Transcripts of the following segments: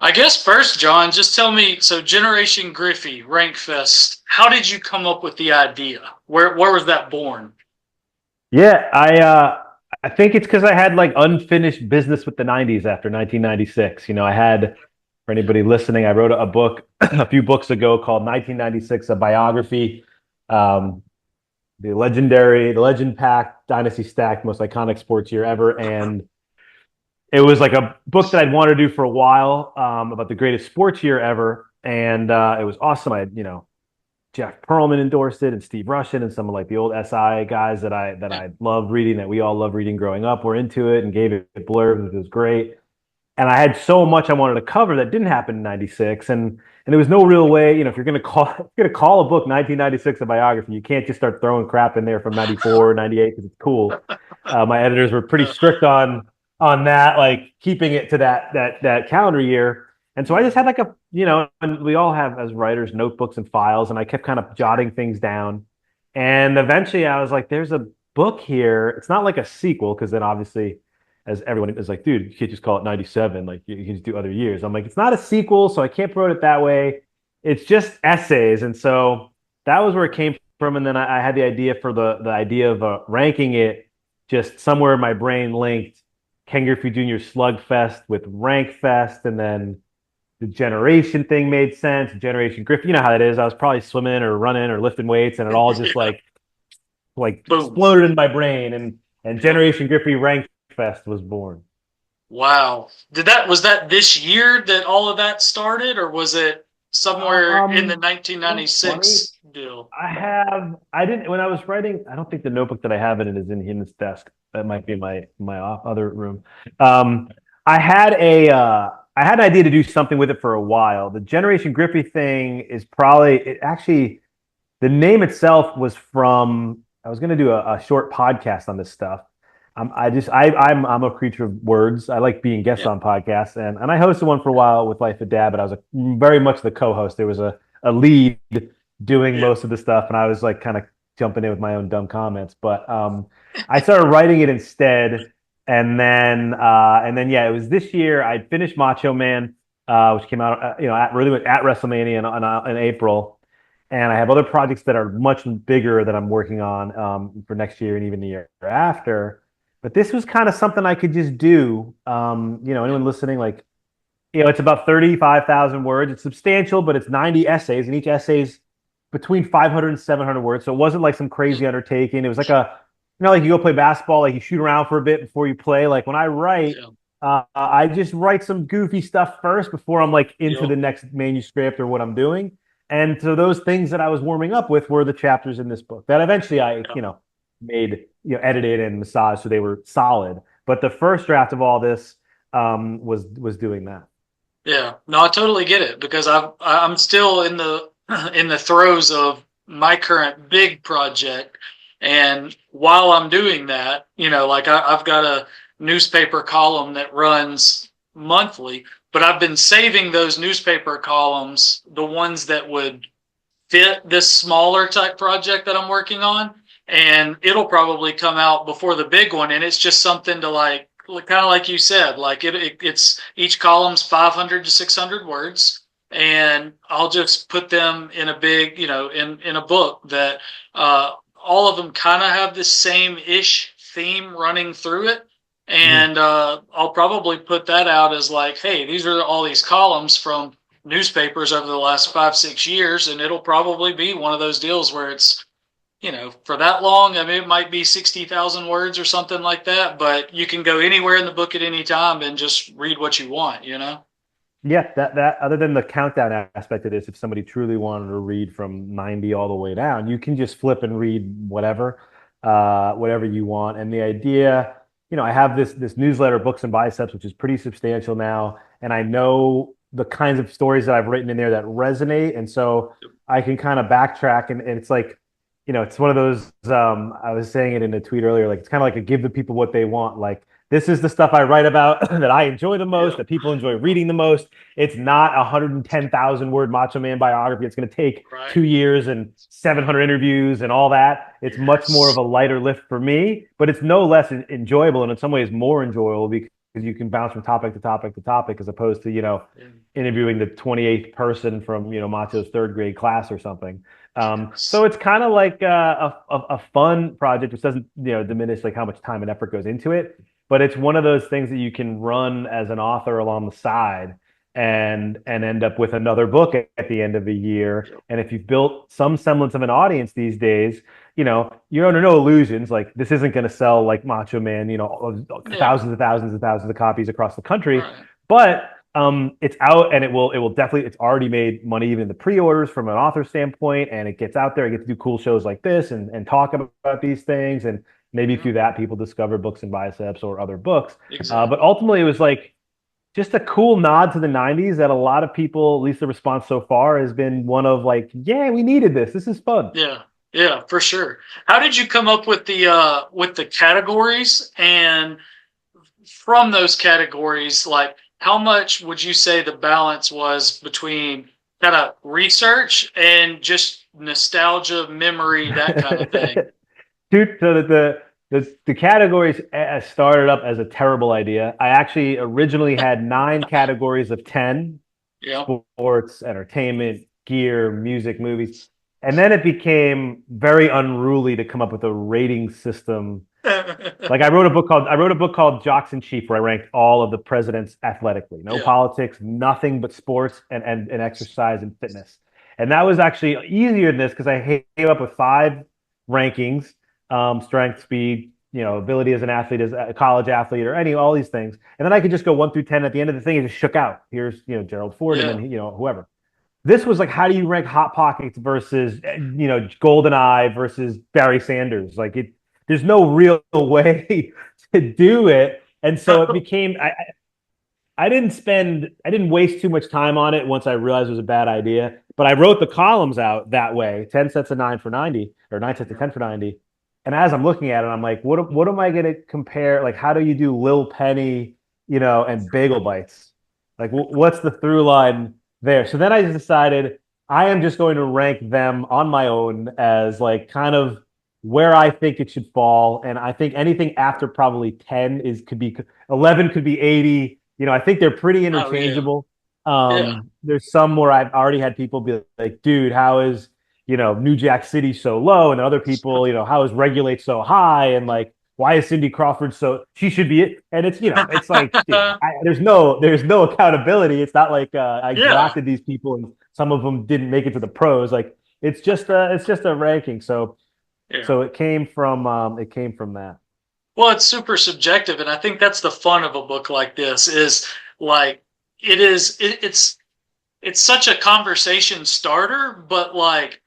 I guess first, John, just tell me. So, Generation Griffey, Rankfest. How did you come up with the idea? Where was that born? Yeah, I think it's because I had like unfinished business with the '90s after 1996. I had for anybody listening, I wrote a book a few books ago called 1996, a biography, um, the legend packed, dynasty stacked, most iconic sports year ever, and it was like a book that I'd wanted to do for a while about the greatest sports year ever, and it was awesome. I had Jeff Pearlman endorsed it, and Steve Russian, and some of like the old SI guys that I loved reading, that we all loved reading growing up, were into it and gave it blurbs. It was great, and I had so much I wanted to cover that didn't happen in '96, and there was no real way. If you're gonna call a book 1996 a biography, you can't just start throwing crap in there from '94 or '98 because it's cool. My editors were pretty Uh, strict on that, like keeping it to that calendar year. And so I just had like and we all have as writers notebooks and files, and I kept kind of jotting things down. And eventually I was like, there's a book here. It's not like a sequel, because then obviously, as everyone is like, dude, you can't just call it 97. Like you can just do other years. I'm like, it's not a sequel, so I can't promote it that way. It's just essays. And so that was where it came from. And then I had the idea for the idea of ranking it, just somewhere in my brain linked Ken Griffey Jr. Slugfest with Rankfest, and then the generation thing made sense. Generation Griffey, you know how that is. I was probably swimming or running or lifting weights, and it all just yeah. like Boom. exploded in my brain, and Yeah. Generation Griffey Rankfest was born. Wow. Was that this year that all of that started, or was it somewhere in the You know, it's funny. 1996 deal? I didn't when I was writing. I don't think the notebook that I have in it is in his desk. That might be in my other room. Um, I had an idea to do something with it for a while. The Generation Griffey thing is probably it actually the name itself was from. I was going to do a short podcast on this stuff. I'm a creature of words. I like being guests Yeah. on podcasts, and I hosted one for a while with Life of Dad, but I was very much the co-host. There was a lead doing Yeah. most of the stuff, and I was like kind of jumping in with my own dumb comments. But I started writing it instead, and then yeah, it was this year. I'd finished Macho Man, which came out at WrestleMania in April, and I have other projects that are much bigger that I'm working on for next year and even the year after. But this was kind of something I could just do. Yeah. Anyone listening, like, it's about 35,000 words. It's substantial, but it's 90 essays, and each essay's between 500 and 700 words. So it wasn't like some crazy undertaking. It was like like you go play basketball, like you shoot around for a bit before you play. Like when I write, Yeah. I just write some goofy stuff first before I'm like into Yep. the next manuscript or what I'm doing. And so those things that I was warming up with were the chapters in this book that eventually I, Yeah. made, edited and massaged so they were solid. But the first draft of all this was doing that. Yeah. No, I totally get it because I'm still in the in the throes of my current big project, and while I'm doing that, like I've got a newspaper column that runs monthly, but I've been saving those newspaper columns, the ones that would fit this smaller type project that I'm working on, and it'll probably come out before the big one. And it's just something to like kind of like you said, like it's each column's 500 to 600 words, and I'll just put them in a big, in a book that all of them kind of have the same ish theme running through it. Mhm. And I'll probably put that out as like, hey, these are all these columns from newspapers over the last 5 6 years, and it'll probably be one of those deals where it's for that long. I mean, it might be 60,000 words or something like that, but you can go anywhere in the book at any time and just read what you want. Yeah, that other than the countdown aspect of this, if somebody truly wanted to read from 90 all the way down, you can just flip and read whatever you want. And the idea, I have this newsletter, Books and Biceps, which is pretty substantial now, and I know the kinds of stories that I've written in there that resonate, and so I can kind of backtrack, and it's like, it's one of those. I was saying it in a tweet earlier, like it's kind of like a give the people what they want, like. This is the stuff I write about that I enjoy the most, Yeah. that people enjoy reading the most. It's not a 110,000 word Macho Man biography. It's going to take Right. 2 years and 700 interviews and all that. It's much more of Yes. a lighter lift for me, but it's no less enjoyable, and in some ways more enjoyable because you can bounce from topic to topic to topic as opposed to, Yeah. interviewing the 28th person from, Macho's third grade class or something. So Yes. it's kind of like a fun project, which doesn't, diminish like how much time and effort goes into it. But it's one of those things that you can run as an author along the side and end up with another book at the end of the year. And if you've built some semblance of an audience these days, you're under no illusions. Like this isn't going to sell like Macho Man, Yeah. thousands and thousands and thousands of copies across the country. Right. But it's out and it will definitely, it's already made money even in the pre-orders from an author standpoint, and it gets out there. I get to do cool shows like this and talk about these things, and maybe Yeah. through that people discover Books and Biceps or other books. But Exactly. ultimately, it was like just a cool nod to the 90s that a lot of people, at least the response so far, has been one of like, yeah, we needed this. This is fun. Yeah. Yeah, for sure. How did you come up with the categories, and from those categories, like how much would you say the balance was between kind of research and just nostalgia, memory, that kind of thing? Dude, so that the categories started up as a terrible idea. I actually originally had 9 categories of 10: Yeah. sports, entertainment, gear, music, movies. And then it became very unruly to come up with a rating system. Like I wrote a book called Jocks in Chief where I ranked all of the presidents athletically. No Yeah. politics, nothing but sports and exercise and fitness. And that was actually easier than this because I came up with 5 rankings: strength, speed, ability as an athlete, as a college athlete, or all these things. And then I could just go 1 through 10 at the end of the thing and just shook out. Here's, Gerald Ford, and Yeah. then, whoever. This was like, how do you rank Hot Pockets versus, Golden Eye versus Barry Sanders? Like there's no real way to do it. And so it became, I didn't waste too much time on it once I realized it was a bad idea. But I wrote the columns out that way: 10 sets of 9 for 90, or 9 sets of 10 for 90. And as I'm looking at it, I'm like, what am I going to compare? Like, how do you do Lil Penny, and Bagel Bites? Like, what's the through line there? So then I just decided I am just going to rank them on my own as like kind of where I think it should fall. And I think anything after probably 10 could be 11, could be 80. I think they're pretty Oh yeah. interchangeable. Yeah. There's some where I've already had people be like, dude, how is, New Jack City so low? And other people, how is Regulate so high? And like, why is Cindy Crawford so, she should be it. And it's, it's like, there's no accountability. It's not like I Yeah. drafted these people and some of them didn't make it to the pros. Like it's just a ranking. So Yeah. so it came from that. Well, it's super subjective, and I think that's the fun of a book like this is like it is it's such a conversation starter, but like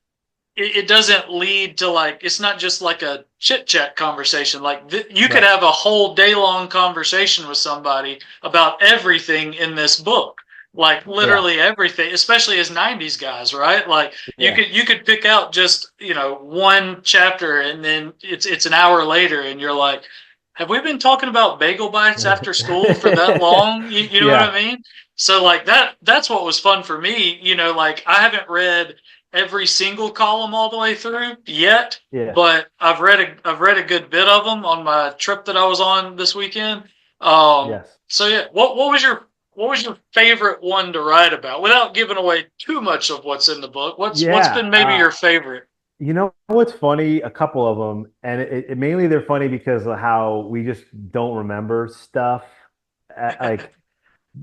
it doesn't lead to like it's not just like a chit chat conversation. Like you could Right. have a whole day long conversation with somebody about everything in this book, like Yeah. literally everything, especially as '90s guys, right? Like Yeah. you could pick out just one chapter, and then it's an hour later, and you're like, have we been talking about bagel bites after school for that long? You know what I Yeah. mean? So like that's what was fun for me. Like I haven't read every single column all the way through yet, Yeah. but I've read a good bit of them on my trip that I was on this weekend. Yes. So yeah, what was your favorite one to write about without giving away too much of what's in the book? What's Yeah. been maybe your favorite? You know what's funny? A couple of them, and mainly they're funny because of how we just don't remember stuff. Like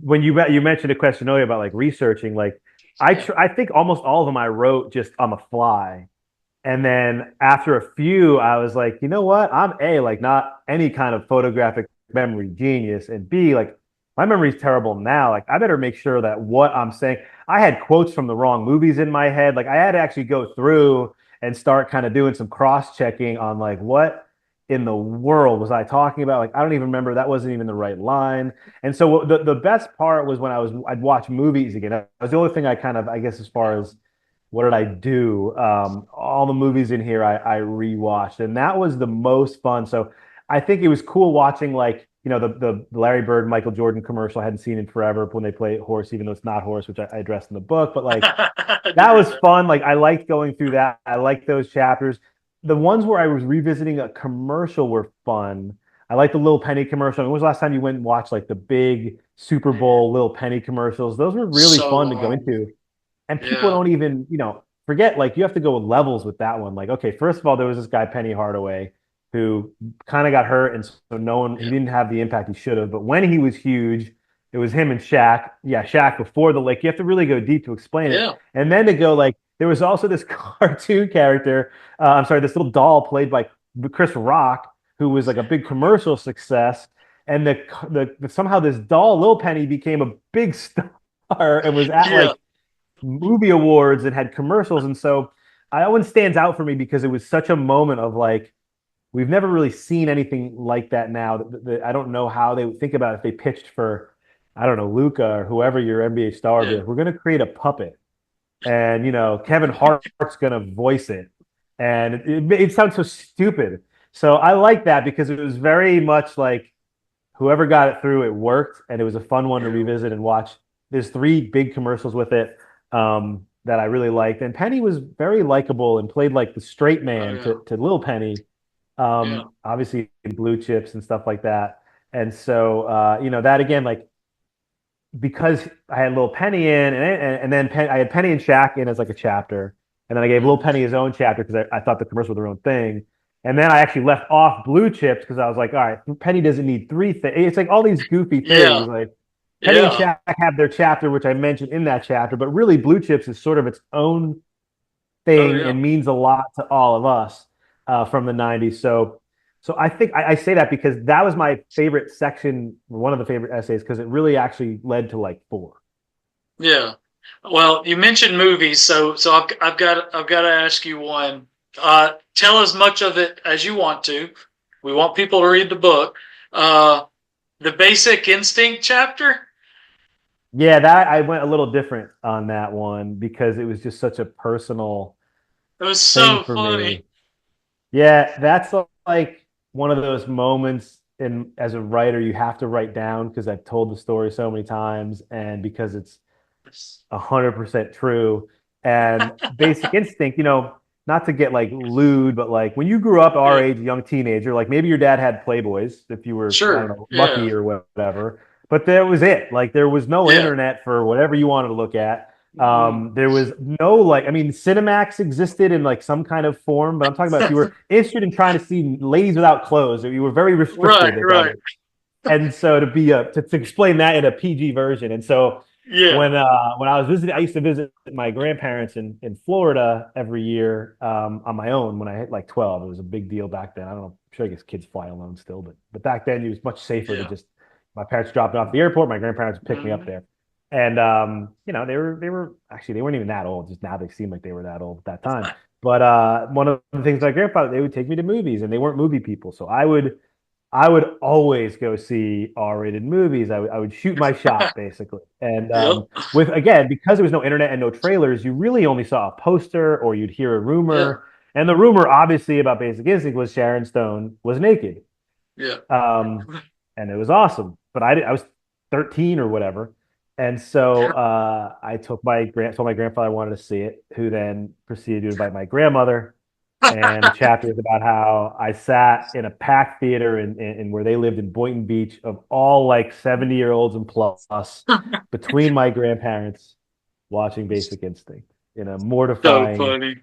when you mentioned a question earlier about like researching, like Yeah. I think almost all of them I wrote just on the fly. And then after a few, I was like, you know what? I'm A, like not any kind of photographic memory genius, and B, like my memory's terrible now. Like I better make sure that what I'm saying, I had quotes from the wrong movies in my head. Like I had to actually go through and start kind of doing some cross-checking on like what in the world was I talking about? Like I don't even remember, that wasn't even the right line. And so the best part was when I'd watch movies again. That was the only thing I kind of, I guess, as far as what did I do? All the movies in here I rewatched, and that was the most fun. So I think it was cool watching like the Larry Bird Michael Jordan commercial. I hadn't seen in forever when they play horse, even though it's not horse, which I addressed in the book. But like I do that was remember. fun. Like I liked going through that. I liked those chapters. The ones where I was revisiting a commercial were fun. I like the Lil Penny commercial. When was the last time you went and watched like the big Super Man, Bowl Lil Penny commercials? Those were really so fun to go long. into. And people Yeah, don't even, forget, like you have to go levels with that one. Like, okay, first of all, there was this guy, Penny Hardaway, who kind of got hurt. And so no one, he yeah, didn't have the impact he should have. But when he was huge, it was him and Shaq. Yeah, Shaq before the like, you have to really go deep to explain it. yeah, And then to go like, there was also this cartoon character, I'm sorry, this little doll played by Chris Rock, who was like a big commercial success. And somehow this doll, Lil Penny, became a big star and was at yeah, like movie awards and had commercials. And so that one stands out for me because it was such a moment of like, we've never really seen anything like that now. I don't know how they would think about it if they pitched for, I don't know, Luca or whoever your NBA star would be yeah, like, we're going to create a puppet and, Kevin Hart's going to voice it. And it sounds so stupid. So I like that because it was very much like whoever got it through, it worked. And it was a fun one to yeah. revisit and watch. There's three big commercials with it that I really liked. And Penny was very likable and played like the straight Oh man yeah, to Lil Penny, yeah, obviously in Blue Chips and stuff like that. And so, that again, like because I had Lil Penny in, and then I had Penny and Shaq in as like a chapter, and then I gave Lil mhm, Penny his own chapter because I thought the commercial was their own thing. And then I actually left off Blue Chips because I was like, all right, Penny doesn't need three things. It's like all these goofy things. yeah, Like Penny and yeah. Shaq have their chapter, which I mentioned in that chapter, but really Blue Chips is sort of its own Oh thing yeah, and means a lot to all of us from the 90s. So I think I say that because that was my favorite section, one of the favorite essays, because it really actually led to like four. yeah. Well, you mentioned movies, so I've got to ask you one. Tell as much of it as you want to. We want people to read the book. Uh, the Basic Instinct chapter. Yeah, that I went a little different on that one because it was just such a personal It was thing so for funny. me. Yeah, that's like one of those moments in as a writer you have to write down because I've told the story so many times and because it's 100% true. And Basic Instinct, not to get like lewd, but like when you grew up our Yeah, age, young teenager, like maybe your dad had Playboys if you were, I don't sure. know, Yeah, lucky or whatever. But there was it. Like there was no yeah. internet for whatever you wanted to look at. Mm. There was no like, I mean, Cinemax existed in like some kind of form, but I'm talking about if you were interested in trying to see ladies without clothes, you were very Right, restricted at that right. age. And so to explain that in a PG version, and so Yeah, when I was visiting, I used to visit my grandparents in Florida every year on my own when I hit like 12. It was a big deal back then. I don't know. I'm sure I guess kids fly alone still, but back then it was much safer to yeah. just my parents dropped me off at the airport. My grandparents would pick me up Mhm. there, and they were actually they weren't even that old. Just now they seem like they were that old at that time. But one of the things my grandfather they would take me to movies, and they weren't movie people, so I would always go see R-rated movies. I would shoot my shot basically. And Yep. with again, because there was no internet and no trailers, you really only saw a poster or you'd hear a Yeah. rumor. And the rumor, obviously, about Basic Instinct was Sharon Stone was naked, Yeah. um, and it was awesome. But I was 13 or whatever, and so I told my grandfather I wanted to see it, who then proceeded to invite my grandmother and the chapter is about how I sat in a packed theater in where they lived in Boynton Beach of all like 70-year-olds and plus between my grandparents watching Basic Instinct in So funny.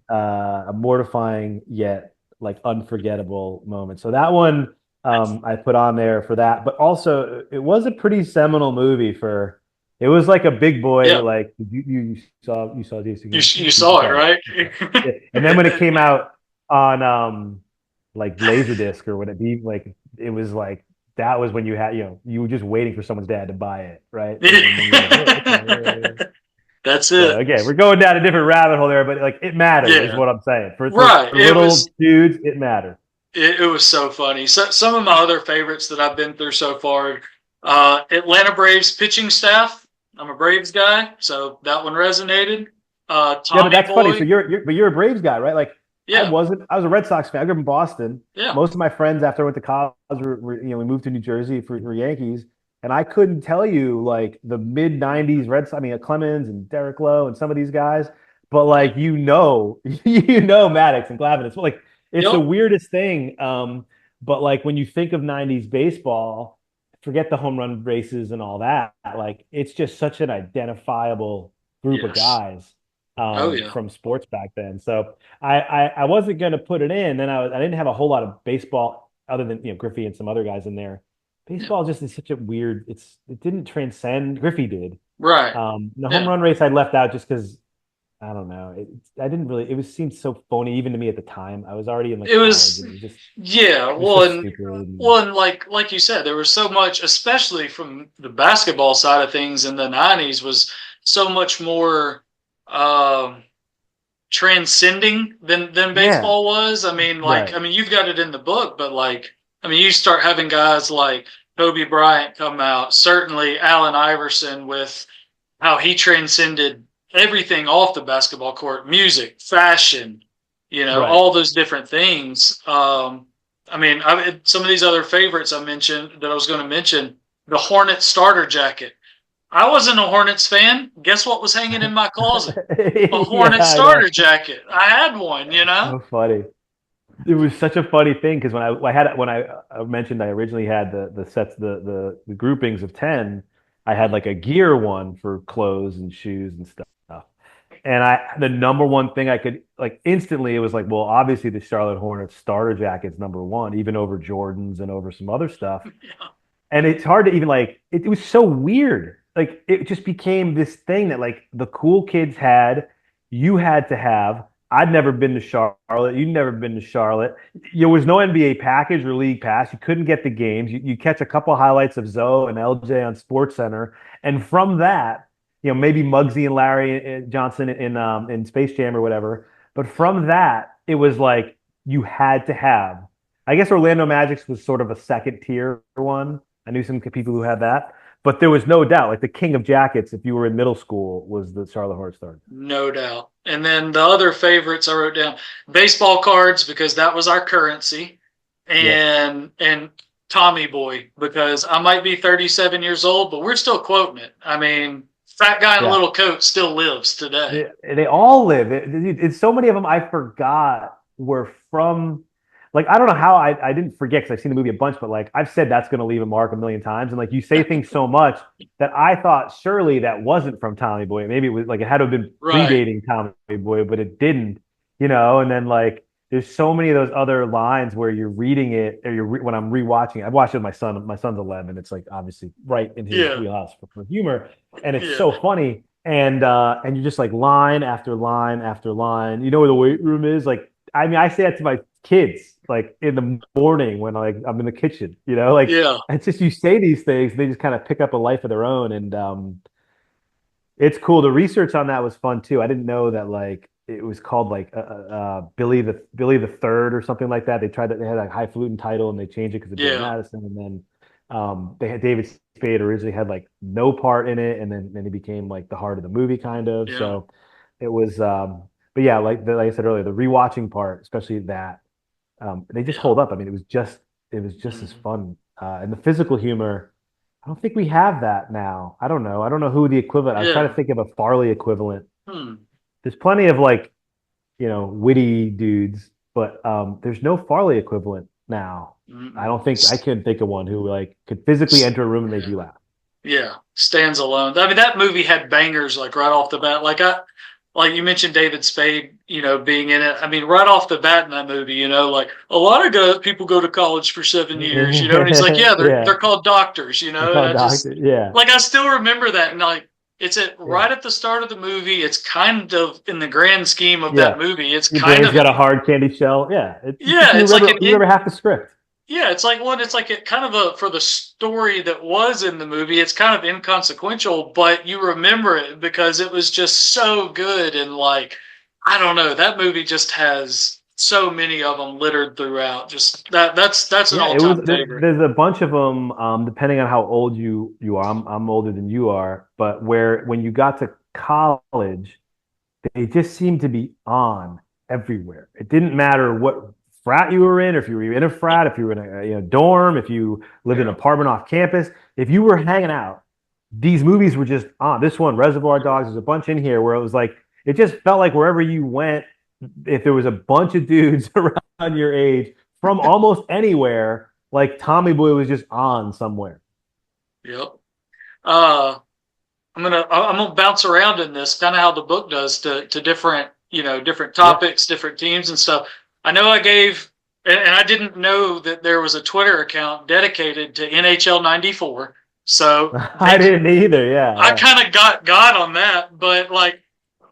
a mortifying yet like unforgettable moment. So that one I put on there for that, but also it was a pretty seminal movie for. It was like a big boy Yeah. like you saw Basic You Instinct you saw it, saw it. right? Yeah. And then when it came out on like Laserdisc or would it be like it was like that was when you were just waiting for someone's dad to buy it, right? And then you're like, oh, okay. That's So it. again, we're going down a different rabbit hole there, but like it mattered, is Yeah. what I'm saying. For Right. It little was dudes, it mattered. it was so funny. So some of my other favorites that I've been through so far, Atlanta Braves pitching staff. I'm a Braves guy, so that one resonated. Yeah, but Tommy that's funny. So Boy. you're a Braves guy, right? Like I Yeah. wasn't. I was a Red Sox fan. I grew up in Boston. Yeah. Most of my friends after I went to college we moved to New Jersey for Yankees, and I couldn't tell you like the mid '90s Red Sox. I mean, Clemens and Derek Lowe and some of these guys, but Yeah. like you know Maddox and Glavine. It's like it's the Yep. weirdest thing. But like when you think of 90s baseball, forget the home run races and all that. Like it's just such an identifiable group of Yes. guys Oh yeah. from sports back then. So I wasn't going to put it in. Then I didn't have a whole lot of baseball other than Griffey and some other guys in there. Yeah. Baseball just is such a weird. It didn't transcend. Griffey did. Right. The home Yeah. run race I left out just because I don't know. I didn't really. It was seemed so phony even to me at the time. I was already in like It college, was, and yeah. it was so Well, and stupid. And, well, and like you said, there was so much, especially from the basketball side of things in the '90s, was so much more um, transcending than yeah, baseball was. right, I mean, you've got it in the book, but like, I mean, you start having guys like Kobe Bryant come out. Certainly, Allen Iverson with how he transcended everything off the basketball court, music, fashion, right. all those different things. Some of these other favorites I mentioned that I was going to mention, the Hornet starter jacket. I wasn't a Hornets fan. Guess what was hanging in my closet? A Yeah, Hornet I know. starter jacket. I had one. So funny. It was such a funny thing because I had I mentioned I originally had the sets the groupings of 10. I had like a gear one for clothes and shoes and stuff. And the number one thing I could like instantly, it was like, well, obviously the Charlotte Hornets starter jacket's number one, even over Jordans and over some other stuff. Yeah. And it's hard to even like it was so weird. Like it just became this thing that like the cool kids had, you had to have. I'd never been to Charlotte. You'd never been to Charlotte. There was no NBA package or league pass. You couldn't get the games. You catch a couple highlights of Zoe and LJ on Sports Center, and from that, maybe Muggsy and Larry Johnson in Space Jam or whatever. But from that, it was like you had to have. I guess Orlando Magic's was sort of a second tier one. I knew some people who had that, but there was no doubt, like the king of jackets, if you were in middle school, was the Charlotte Hornets starter. No doubt. And then the other favorites I wrote down, baseball cards because that was our currency, Yep. and Tommy Boy because I might be 37 years old, but we're still quoting it. I mean, fat guy in a Yeah. little coat still lives today. They all live. It's so many of them I forgot were from. Like I don't know how I didn't forget because I've seen the movie a bunch, but like I've said that's going to leave a mark a million times, and like you say things so much that I thought surely that wasn't from Tommy Boy. Maybe it was like it had to have been Right. predating Tommy Boy, but it didn't. And then like there's so many of those other lines where you're reading it or when I'm rewatching it. I've watched it with my son. My son's 11. It's like obviously right in his Yeah. wheelhouse for humor, and it's Yeah. so funny. And you're just like line after line after line. You know where the weight room is? Like, I mean, I say that to my kids like in the morning when like I'm in the kitchen, like Yeah. it's just you say these things, they just kind of pick up a life of their own. And it's cool. The research on that was fun too. I didn't know that like it was called like Billy the Third or something like that. They had a highfalutin title and they changed it because of Billy Yeah. Madison. And then they had David Spade originally had like no part in it, and then he became like the heart of the movie kind of. Yeah. So it was but yeah, like I said earlier, the rewatching part, especially that, they just Yeah. hold up. I mean, it was just as Mhm. fun. And the physical humor, I don't think we have that now. I don't know. I don't know who the equivalent. I was trying to Yeah. think of a Farley equivalent. Hmm. There's plenty of like, witty dudes, but there's no Farley equivalent now. I Mm-mm. don't think I can think of one who like could physically enter a room and make Yeah. you laugh. Yeah, stands alone. I mean, that movie had bangers like right off the bat. Like you mentioned David Spade, being in it. I mean, right off the bat in that movie, like a lot of people go to college for 7 years, and he's like, yeah, they're Yeah, called doctors, they and call I just doctor. Yeah, like I still remember that, and like it's yeah, right at the start of the movie. It's kind of in the grand scheme of that yeah. movie. It's Your kind brain's of got a hard candy shell. Yeah, it's just yeah, you it's like remember you remember half the script. yeah, it's like one. It's like kind of a for the story that was in the movie. It's kind of inconsequential, but you remember it because it was just so good. And like, I don't know, that movie just has so many of them littered throughout. Just that's an Yeah, all it was. time favorite. There's a bunch of them, depending on how old you are. I'm older than you are, but where when you got to college, they just seemed to be on everywhere. It didn't matter what frat you were in, or if you were in a frat, if you were in a dorm, if you lived in an Yeah, apartment off campus. If you were hanging out, these movies were just on. This one, Reservoir Dogs, there's a bunch in here where it was like it just felt like wherever you went, if there was a bunch of dudes around your age from almost anywhere. Like Tommy Boy was just on somewhere. Yep. Uh, I'm gonna bounce around in this, kind of how the book does to different different Yeah, topics, different teams and stuff. I know I gave, and I didn't know that there was a Twitter account dedicated to NHL '94. So I they, didn't either. Yeah, I yeah, kind of got on that, but like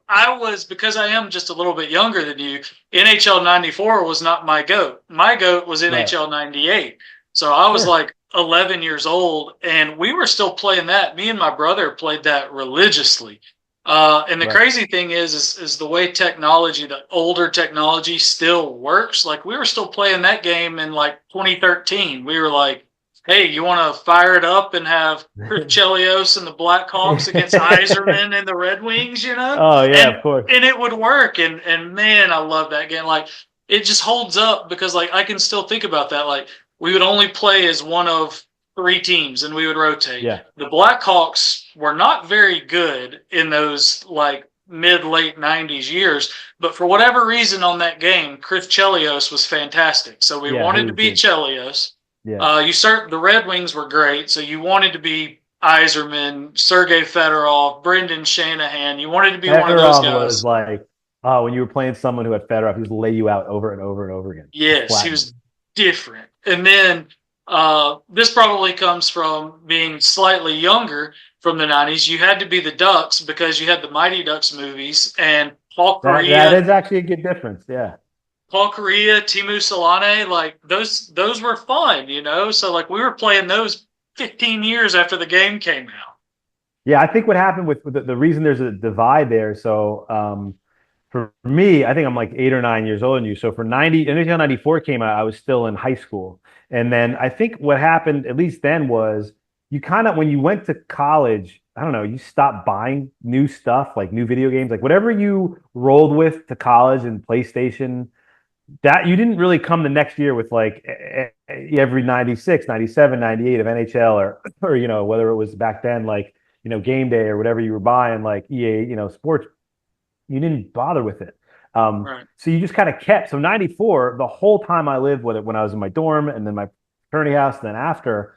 I was, because I am just a little bit younger than you. NHL '94 was not my goat. My goat was right, NHL '98. So I was sure, like 11 years old, and we were still playing that. Me and my brother played that religiously. And the right. crazy thing is the way technology, the older technology, still works. Like we were still playing that game in like 2013. We were like, "Hey, you want to fire it up and have Chris Chelios and the Blackhawks against Yzerman and the Red Wings?" Oh yeah, And of course. it would work. And man, I love that game. Like it just holds up because like I can still think about that. Like we would only play as one of three teams and we would rotate. Yeah, The Blackhawks were not very good in those like mid late 90s years, but for whatever reason on that game, Chris Chelios was fantastic. So we yeah, he wanted to was beat good. Chelios. Yeah. The Red Wings were great, so you wanted to be Yzerman, Sergei Fedorov, Brendan Shanahan. You wanted to be one of those Fedorov was guys. like, oh, when you were playing someone who had Fedorov, he just lay you out over and over and over again, just Yes, he flatten was different. And then this probably comes from being slightly younger from the 90s. You had to be the Ducks because you had the Mighty Ducks movies and That is actually a good difference. Yeah. Paul Correa, Timu Solane, like those were fun. So like we were playing those 15 years after the game came out. Yeah, I think what happened with the reason there's a divide there. So for me, I think I'm like 8 or 9 years older than you. So for 90, until 94 came out, I was still in high school. And then I think what happened, at least then, was you kind of, when you went to college, I don't know, you stopped buying new stuff, like new video games, like whatever you rolled with to college and PlayStation, that you didn't really come the next year with like every 96, 97, 98 of NHL or whether it was back then like game day or whatever you were buying like EA sports, you didn't bother with it. Right. So you just kind of kept. So 94, the whole time I lived with it, when I was in my dorm and then my fraternity house, and then after,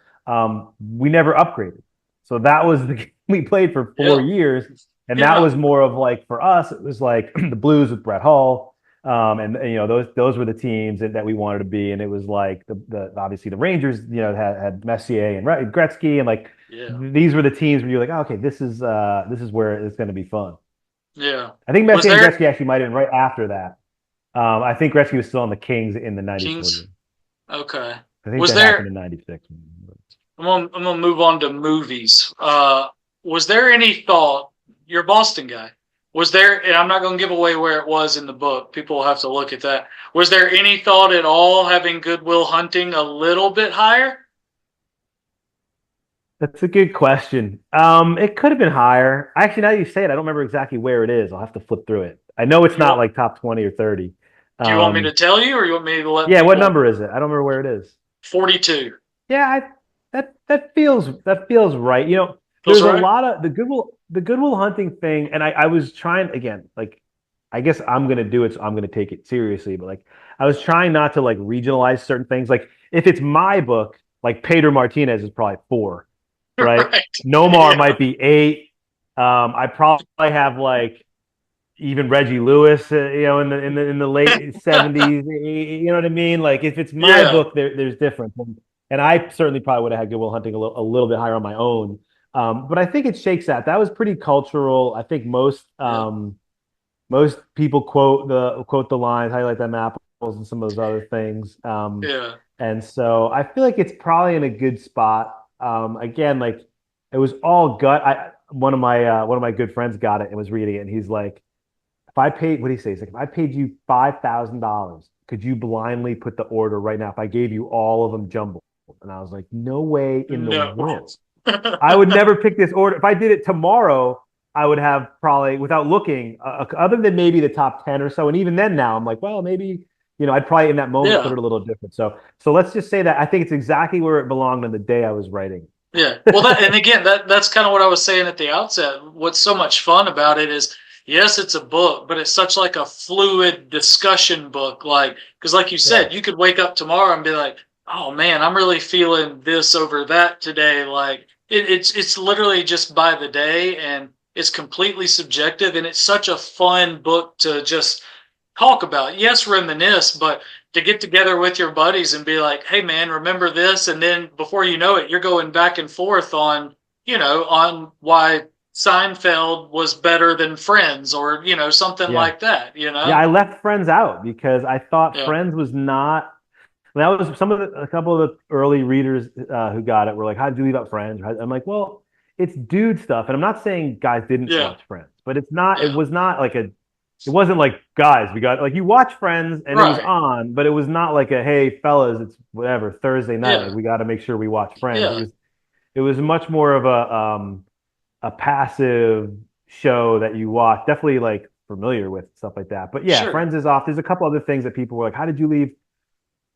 we never upgraded. So that was the game we played for four Yeah. years. And that Yeah. was more of like, for us, it was like the Blues with Brett Hull. And those were the teams that we wanted to be. And it was like the obviously the Rangers, had Messier and Gretzky. And like, Yeah. these were the teams where you're like, oh, okay, this is where it's going to be fun. Yeah. I think Was Messier and there Gretzky actually might have been right after that. I think Gretzky was still on the Kings in the '94 Kings? year. Okay. I think Was that happened there in '96. I'm gonna move on to movies. Was there any thought, you're a Boston guy. Was there, and I'm not gonna give away where it was in the book. People will have to look at that. Was there any thought at all having Goodwill Hunting a little bit higher? That's a good question. It could have been higher. Actually, now that you say it, I don't remember exactly where it is. I'll have to flip through it. I know it's You not want like top 20 or 30. do you want me to Um, tell you or you want me to let yeah, what people number is it? I don't remember where it is. 42. Yeah, that feels right. Feels There's a right? lot of the Goodwill Hunting thing, and I was trying again, like I guess I'm gonna do it, so I'm gonna take it seriously. But like I was trying not to like regionalize certain things. Like if it's my book, like Pedro Martinez is probably 4, right? Right. Nomar Yeah. might be 8. I probably have like even Reggie Lewis, in the late '70s. You know what I mean? Like if it's my Yeah. book, there's difference, and I certainly probably would have had Goodwill Hunting a little bit higher on my own. But I think it shakes out. That was pretty cultural. I think Yeah. most people quote the lines, "How you like them apples?" and some of those other things. Yeah. And so I feel like it's probably in a good spot. Again, like it was all gut. One of my good friends got it and was reading it, and he's like, if I paid, what do you say? He's like, if I paid you $5,000, could you blindly put the order right now if I gave you all of them jumbled? And I was like, no way in the No. world. I would never pick this order. If I did it tomorrow, I would have probably, without looking, other than maybe the top 10 or so. And even then now, I'm like, well, maybe, I'd probably in that moment put Yeah. it a little different. So let's just say that I think it's exactly where it belonged on the day I was writing. Yeah. Well, and again, that's kind of what I was saying at the outset. What's so much fun about it is yes, it's a book, but it's such like a fluid discussion book. Like, because like you Yeah. said, you could wake up tomorrow and be like, oh man, I'm really feeling this over that today. Like, it's literally just by the day, and it's completely subjective, and it's such a fun book to just talk about. Yes, reminisce, but to get together with your buddies and be like, hey man, remember this? And then before you know it, you're going back and forth on, on why Seinfeld was better than Friends, or, something Yeah. like that, Yeah, I left Friends out because I thought Yeah. Friends was not. That was a couple of the early readers who got it were like, "How did you leave out Friends?" I'm like, "Well, it's dude stuff," and I'm not saying guys didn't Yeah. watch Friends, but it's not. It Yeah. was not like a. It wasn't like guys. We got like you watch Friends and it was Right. on, but it was not like a hey fellas, it's whatever Thursday night. Like Yeah. we got to make sure we watch Friends. Yeah. It was much more of a passive show that you watch. Definitely like familiar with stuff like that. But yeah, Sure. Friends is off. There's a couple other things that people were like, "How did you leave?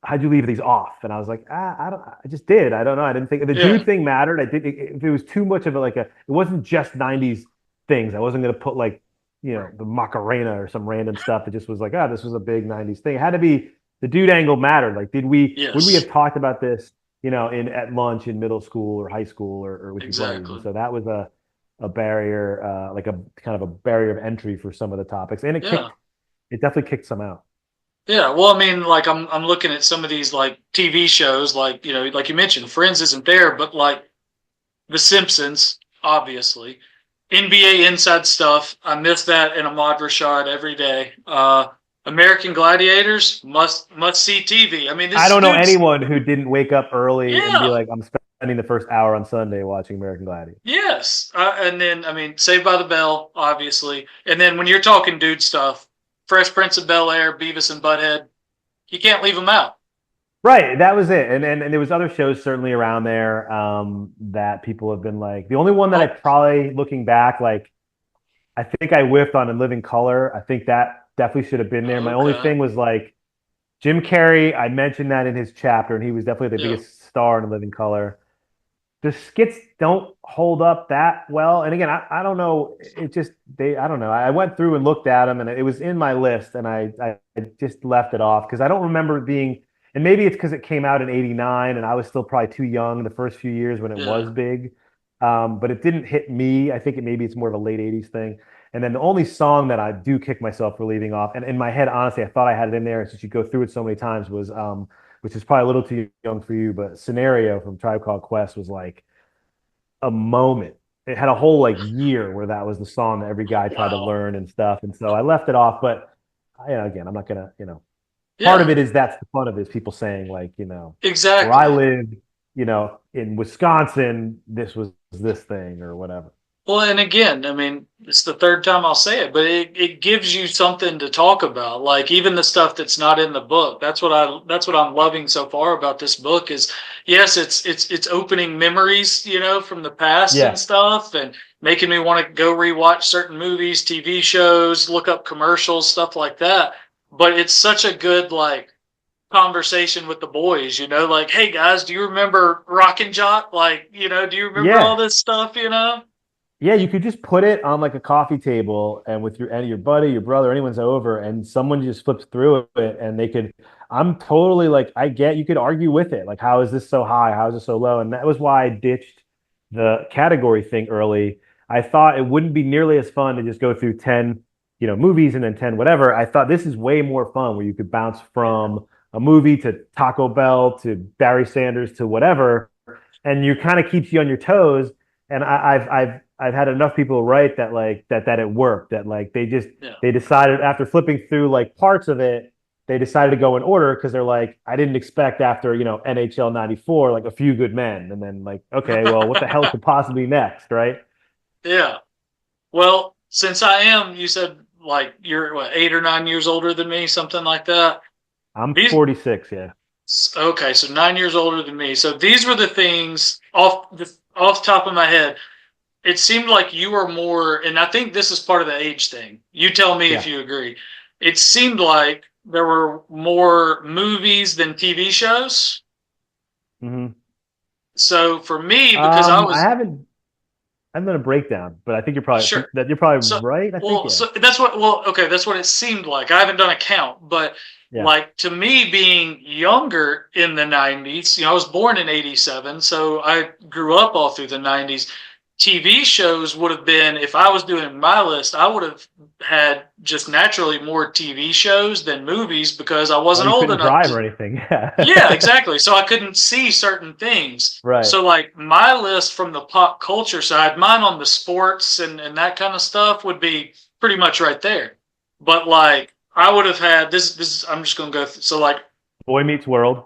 How'd you leave these off?" And I was like, I don't, I just did. I don't know. I didn't think the Yeah. dude thing mattered. I did. If it was too much of a like a, it wasn't just '90s things. I wasn't going to put like, the Macarena or some random stuff. It just was like, this was a big '90s thing. It had to be the dude angle mattered. Like, would we have Yes. talked about this, in at lunch in middle school or high school or with your buddies? And Exactly. so that was a barrier, like a kind of a barrier of entry for some of the topics, and Yeah. it definitely kicked some out. Yeah, well, I mean, like I'm looking at some of these like TV shows, like like you mentioned, Friends isn't there, but like The Simpsons, obviously, NBA Inside Stuff. I miss that in Ahmad Rashad every day. American Gladiators, must see TV. I mean, I this don't know dude's anyone who didn't wake up early and be yeah, like, I'm spending the first hour on Sunday watching American Gladiator. yes, and then I mean, Saved by the Bell, obviously, and then when you're talking dude stuff, Fresh Prince of Bel Air, Beavis and Butthead, you can't leave them out. Right, that was it. And there was other shows certainly around there that people have been like. The only one that I Oh, probably looking back, like I think I whiffed on In Living Color. I think that definitely should have been there. My only okay, thing was like Jim Carrey. I mentioned that in his chapter, and he was definitely the yeah, biggest star in In Living Color. The skits don't hold up that well. And again, I don't know. It just I don't know. I went through and looked at them, and it was in my list, and I just left it off because I don't remember being. And maybe it's because it came out in '89, and I was still probably too young the first few years when it yeah, was big. But it didn't hit me. I think maybe it's more of a late '80s thing. And then the only song that I do kick myself for leaving off, and in my head, honestly, I thought I had it in there, and since you go through it so many times, was which is probably a little too young for you, but Scenario from Tribe Called Quest was like a moment. It had a whole like year where that was the song that every guy tried to wow, learn and stuff. And so I left it off. But again, I'm not gonna, part of yeah, it is that's the fun of it is people saying like, where I exactly. lived, in Wisconsin, this was this thing or whatever. Well, and again, I mean, it's the third time I'll say it, but it gives you something to talk about. Like even the stuff that's not in the book. That's what I'm loving so far about this book is yes, it's opening memories, from the past and Yeah. stuff and making me want to go rewatch certain movies, TV shows, look up commercials, stuff like that. But it's such a good like conversation with the boys, like, hey guys, do you remember Rock and Jock? Like, do you remember all Yeah. this stuff? Yeah, you could just put it on like a coffee table and with your buddy, your brother, anyone's over, and someone just flips through it and they could. I'm totally like I get you could argue with it. Like, how is this so high? How is this so low? And that was why I ditched the category thing early. I thought it wouldn't be nearly as fun to just go through 10, movies and then 10 whatever. I thought this is way more fun where you could bounce from a movie to Taco Bell to Barry Sanders to whatever, and you kind of keeps you on your toes. And I've had enough people write that like that it worked, that like Yeah. they decided after flipping through like parts of it, they decided to go in order because they're like, I didn't expect after, NHL 94 like A Few Good Men, and then like, okay, well what the hell could possibly be next, right? Yeah. Well, since I am, you said like you're what, 8 or 9 years older than me, something like that. I'm These 46. Yeah. okay, so 9 years older than me. So these were the things off the top of my head. It seemed like you were more, and I think this is part of the age thing. You tell me if Yeah. you agree. It seemed like there were more movies than TV shows. Hmm. So for me, because I I was haven't. I'm going to break down, but I think Sure. you're probably So, right. I think, well, yeah. so that's what, well, okay, that's what it seemed like. I haven't done a count, but Yeah. like to me being younger in the 90s, I was born in 87, so I grew up all through the 90s. TV shows would have been, if I was doing my list, I would have had just naturally more TV shows than movies because I Oh, wasn't you old couldn't enough drive or to. anything. Yeah, Yeah. exactly. So I couldn't see certain things. Right. So like my list from the pop culture side, mine on the sports and that kind of stuff would be pretty much right there. But like I would have had this I'm just gonna go so like Boy Meets World.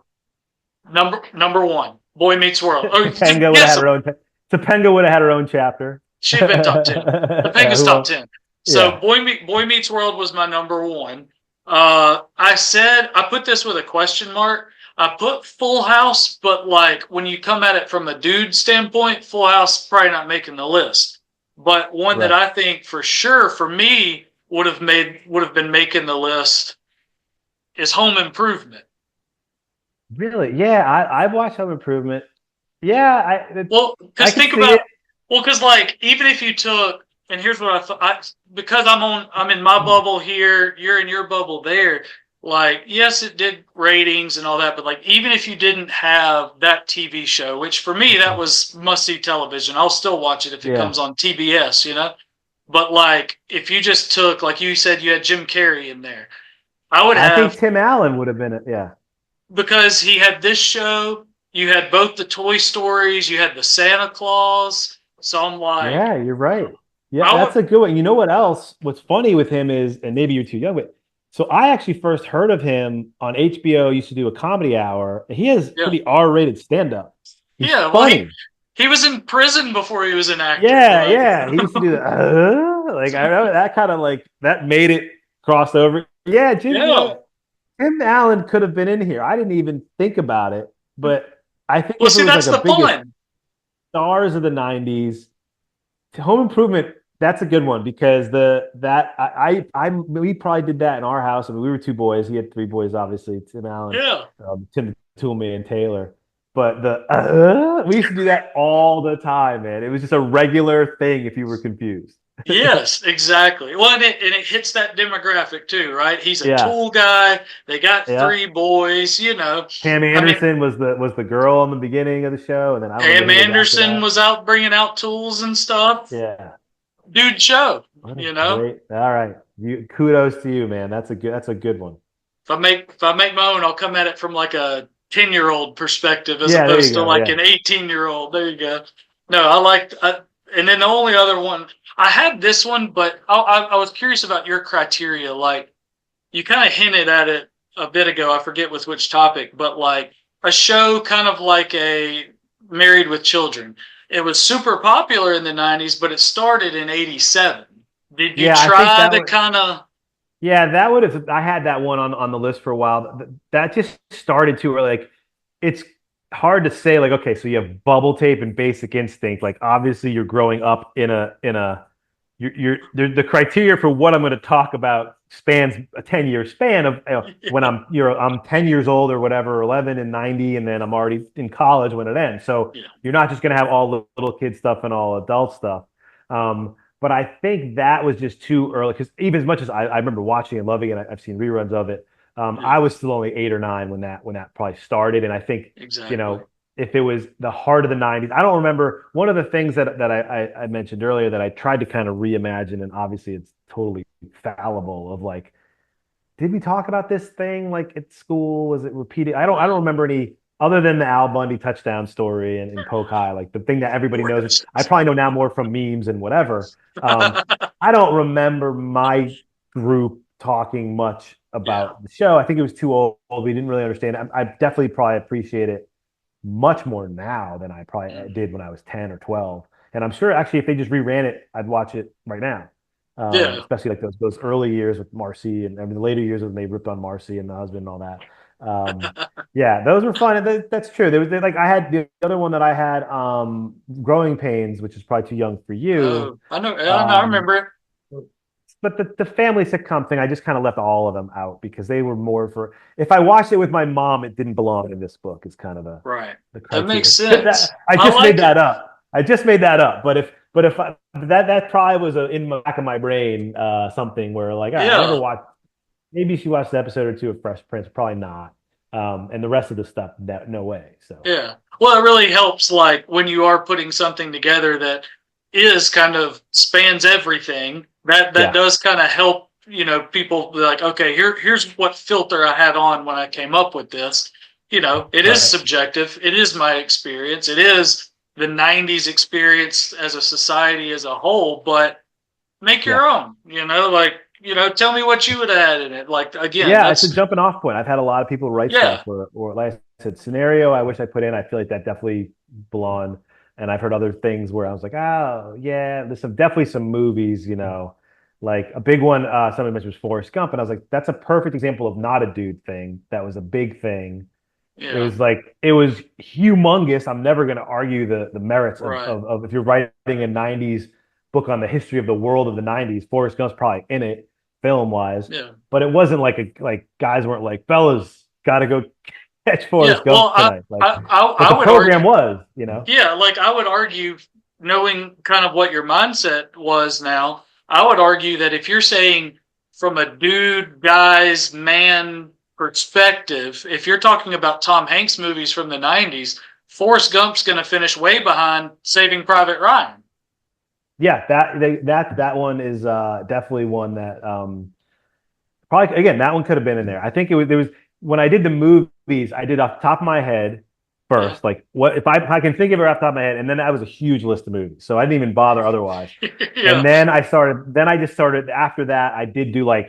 number one, Boy Meets World. Oh Topanga would have yes, had her own. Topanga would have had her own chapter. she'd have been top 10. Yeah. Topanga's Who top else? 10. So Yeah. Boy Meets World was my number one. I said I put this with a question mark. I put Full House, but like when you come at it from a dude standpoint, Full House probably not making the list. But one that Right. I think for sure for me would have been making the list is Home Improvement. Really? Yeah. I've watched Home Improvement. Yeah. Well, I because could think see it. about, well, because like even if you took, and here's what I thought, because I'm in my bubble here, you're in your bubble there. Like, yes, it did ratings and all that, but like even if you didn't have that TV show, which for me that was must see television, I'll still watch it if it Yeah. comes on TBS. But like if you just took, like you said, you had Jim Carrey in there, I would I think have Tim Allen would have been it. Yeah. because he had this show. You had both the Toy Stories, you had the Santa Claus. So I'm like, Yeah, you're right. Yeah, I would, that's a good one. You know what else? What's funny with him is, and maybe you're too young, but so I actually first heard of him on HBO. Used to do a comedy hour. He has yeah, pretty R-rated stand-up. He's yeah. Well, funny. he was in prison before he was an actor. Yeah, Like, yeah. He used to do the like I remember that kind of like that made it cross over. Yeah, Jim, yeah. Tim Allen could have been in here. I didn't even think about it, but I think Well, if it see, was like that's a the biggest fun. stars of the '90s, Home Improvement, that's a good one because we probably did that in our house. I mean, we were two boys. He had three boys, obviously, Tim Allen, Yeah. Tim Toolman, and Taylor. But we used to do that all the time, man. It was just a regular thing if you were confused. Yes, exactly. Well, and it hits that demographic too, right? He's a Yeah, tool guy. They got yeah. three boys. Pam I mean, Anderson was the girl in the beginning of the show, and then I don't remember Pam who was after Anderson that. was out bringing out tools and stuff. Yeah, Dude, show. what a You know, great. All right, kudos to you, man. That's a good one. if I make my own, I'll come at it from like a 10-year-old perspective as Yeah, there you opposed to go. like Yeah. an 18-year-old. There you go. No, I liked. And then the only other one I had this one, but I was curious about your criteria. Like you kind of hinted at it a bit ago. I forget with which topic, but like a show kind of like a Married with Children. It was super popular in the 90s, but it started in 87. Did you Yeah, I think try that to was. kind of, Yeah, that would have. I had that one on the list for a while. That just started too early. Like, it's hard to say. Like, okay, so you have Bubble Tape and Basic Instinct. Like, obviously, you're growing up in a. The criteria for what I'm going to talk about spans a 10-year span of when I'm 10 years old or whatever, 11 and 90, and then I'm already in college when it ends. So yeah, you're not just going to have all the little kid stuff and all adult stuff. But I think that was just too early because even as much as I remember watching and loving it, I've seen reruns of it. yeah, I was still only 8 or 9 when that probably started, and I think you exactly. know if it was the heart of the '90s, I don't remember one of the things that I mentioned earlier that I tried to kind of reimagine, and obviously it's totally fallible. Of like, did we talk about this thing like at school? Was it repeated? I don't remember any other than the Al Bundy touchdown story and Polk High, like the thing that everybody knows. I probably know now more from memes and whatever. Um, I don't remember my group talking much Yeah, about the show. I think it was too old. We didn't really understand it. I definitely probably appreciate it much more now than I probably did when I was 10 or 12. And I'm sure actually if they just reran it, I'd watch it right now. yeah. Especially like those early years with Marcy and I mean the later years when they ripped on Marcy and the husband and all that. Yeah, those were fun. And that's true. There was like I had the other one that I had, Growing Pains, which is probably too young for you. Oh, I know. I Um, remember it. but the family sitcom thing, I just kind of left all of them out because they were more for if I watched it with my mom, it didn't belong in this book, is kind of Right. the That makes criteria. sense. I I just made like it. that up. I just made that up. But if But if I, that probably was in the back of my brain, something where like, all right, I never Yeah. watched. Maybe she watched an episode or two of Fresh Prince, probably not. And the rest of the stuff, that no way. So Yeah. Well, it really helps, like when you are putting something together that is kind of spans everything. That yeah, does kind of help, people be like, okay, here's what filter I had on when I came up with this. It is right, subjective. It is my experience. It is the '90s experience as a society as a whole, but make yeah. your own. Like tell me what you would add in it. Like again, Yeah, it's a that's jumping off point. I've had a lot of people write stuff yeah, or like I said, scenario I wish I put in. I feel like that definitely belonged. And I've heard other things where I was like, oh yeah, there's definitely some movies, like a big one, somebody mentioned was Forrest Gump, and I was like, that's a perfect example of not a dude thing. That was a big thing. It yeah, was like it was humongous. I'm never gonna argue the merits right, of if you're writing a '90s book on the history of the world of the '90s, Forrest Gump's probably in it film wise, yeah. but it wasn't like guys weren't like, fellas, gotta go catch Yeah, Forrest well, Gump tonight. Like, but I the would program argue, was. yeah, like I would argue, knowing kind of what your mindset was now, I would argue that if you're saying from a dude, guy's, man perspective, if you're talking about Tom Hanks movies from the '90s, Forrest Gump's going to finish way behind Saving Private Ryan. Yeah, that one is definitely one that probably again, that one could have been in there. I think there was when I did the movies, I did off the top of my head Yeah, first, like what if I can think of it off the top of my head, and then that was a huge list of movies. So I didn't even bother otherwise. And yeah, then I just started after that, I did do like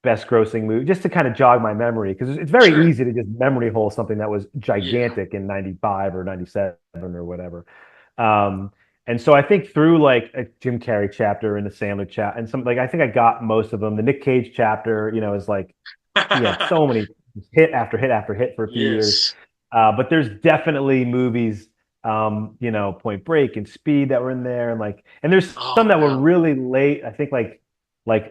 best grossing movie just to kind of jog my memory because it's very sure, easy to just memory hole something that was yeah, gigantic in 95 or 97 or whatever. Um, and so I think through like a Jim Carrey chapter and the Sandler chat and some like I think I got most of them. The Nick Cage chapter, is like he had so many hit after hit after hit for a few years. yes, But there's definitely movies, Point Break and Speed that were in there, and there's some oh that were yeah, really late. I think like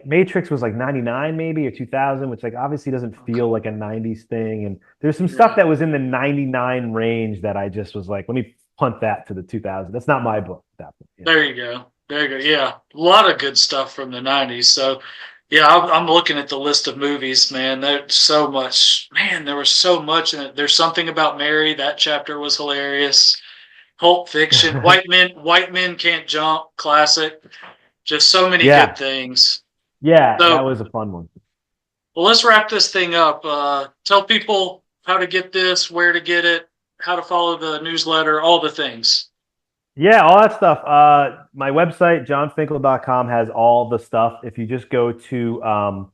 Matrix was like 99 maybe or 2000, which like obviously doesn't okay, feel like a 90s thing. And there's some stuff yeah. that was in the 99 range that I just was like, let me punt that to the 2000. That's not my book at that point. There you go. There you go. Yeah, a lot of good stuff from the '90s. So, yeah, I'm looking at the list of movies, man. There's so much. Man, there was so much in it. There's something about Mary. That chapter was hilarious. Pulp Fiction. White men can't jump. Classic. Just so many good Yeah, things. yeah, that So, was a fun one. well, let's wrap this thing up. Tell people how to get this, where to get it, how to follow the newsletter, all the things. Yeah, all that stuff. My website, johnfinkel.com, has all the stuff. If you just go to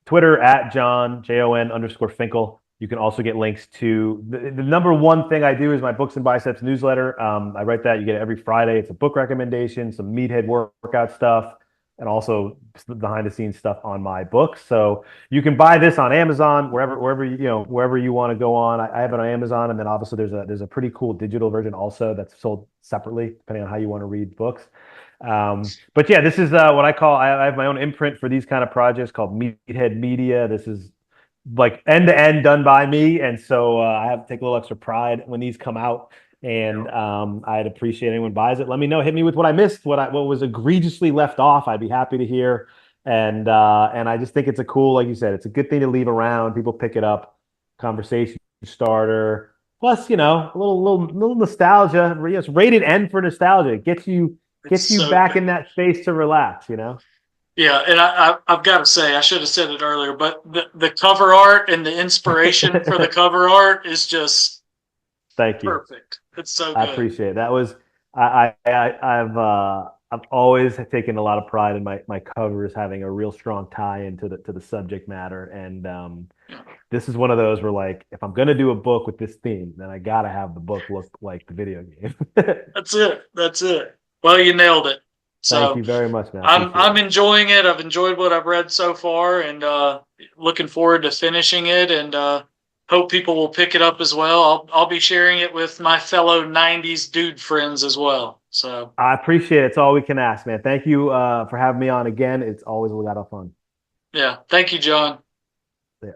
Twitter at Jon_Finkel, you can also get links to the number one thing I do is my Books and Biceps newsletter. I write that. You get it every Friday. It's a book recommendation, some meathead workout stuff, and also behind the scenes stuff on my books. So you can buy this on Amazon, wherever you want to go on. I have it on Amazon, and then obviously there's a pretty cool digital version also that's sold separately, depending on how you want to read books. But yeah, this is what I call. I have my own imprint for these kind of projects called Meathead Media. This is like end to end done by me, and so I have to take a little extra pride when these come out. And I'd appreciate anyone buys it. Let me know. Hit me with what I missed, what was egregiously left off. I'd be happy to hear. And I just think it's a cool, like you said, it's a good thing to leave around. People pick it up, conversation starter. Plus, a little nostalgia. It's rated N for nostalgia. It It's gets you so back in good. that space to relax. Yeah, and I've got to say, I should have said it earlier, but the cover art and the inspiration for the cover art is just Thank you. perfect. It's so I good. appreciate it. That was I've always taken a lot of pride in my covers having a real strong tie into the subject matter. And Yeah, this is one of those where like if I'm gonna do a book with this theme, then I gotta have the book look like the video game. that's it. That's it. Well, you nailed it. Thank So you very much, man. I I'm appreciate it. enjoying it. I've enjoyed what I've read so far, and looking forward to finishing it. And hope people will pick it up as well. I'll be sharing it with my fellow '90s dude friends as well. So I appreciate it. It's all we can ask, man. Thank you for having me on again. It's always a lot of fun. yeah, thank you, John. Yeah.